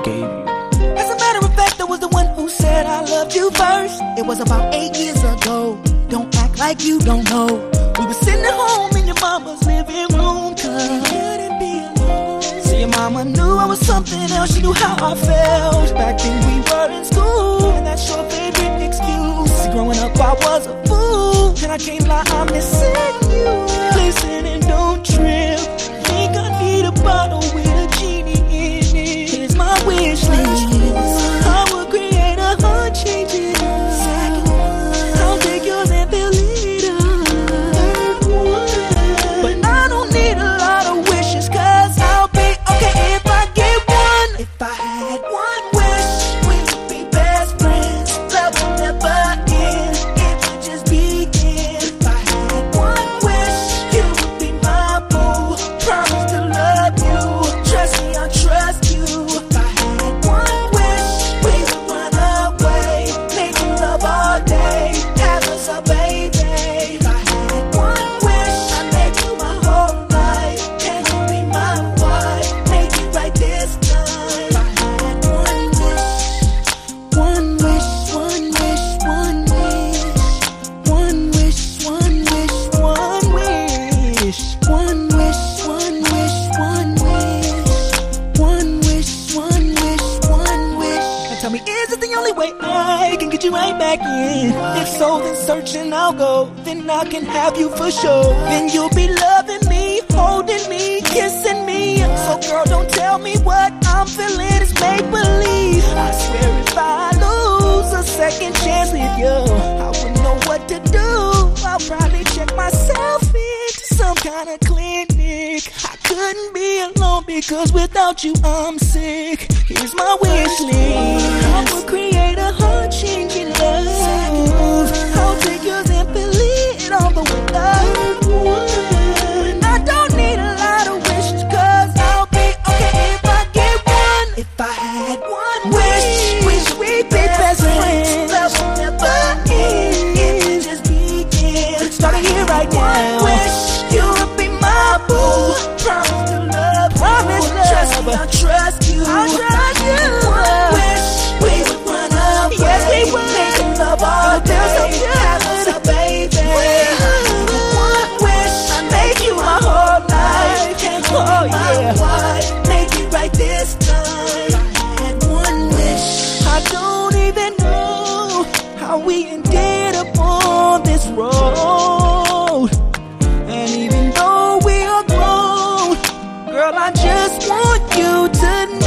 gave you. As a matter of fact, I was the one who said I loved you first. It was about 8 years ago. Don't act like you don't know. We were sitting at home in your mama's living room, 'cause you couldn't be alone. See, your mama knew I was something else. She knew how I felt. Back then we were in school, and that's your favorite excuse. See, growing up I was a fool, and I can't lie, I'm missing you. Listen and don't trip. Think I need a bottle with a genie in it. Here's my wish list. I will create a heart-changing second. I'll take yours and fill it up. But I don't need a lot of wishes, 'cause I'll be okay if I get one. If I had one wish, we would be best friends. Love will never end, it would just begin. If I had one wish, you would be my boo. Promise to love you, trust me, I'll trust you. If I had one wish, we would run away, making love all day, have us a baby. If I had one wish, I'd make you my whole life. Can you be my wife? Make it right this time. If I had one wish, one wish, one wish, one wish, one wish, one wish, one wish, one wish, one wish, one wish, one wish, one wish, one wish. And tell me, is it the only way I can get you right back in? If so, then searching I'll go. Then I can have you for sure. Then you'll be loving me, holding me, kissing me. So girl, don't tell me what I'm feeling is make-believe. I swear if I lose a second chance with you, I wouldn't know what to do. I'll probably check myself into some kind of clinic. I couldn't be alone, because without you I'm sick. Here's my wish list. I will create a heart-changing love. I'll take yours and fill it all the way up. And I don't need a lot of wishes, 'cause I'll be okay if I get one. If I had one wish, we'd be best friends. Love will never end, it would just begin. Starting here right now. One wish, you would be my boo. Promise to love you, trust me, I'll trust you. I'll trust you. One wish, we would run up. Yes, we would. Making love all day, have us a baby. One wish, I make you my whole life. Can't you be my wife? Make it right this time. I had one wish. I don't even know how we ended up on this road. And even though we are grown, girl, I just want you to know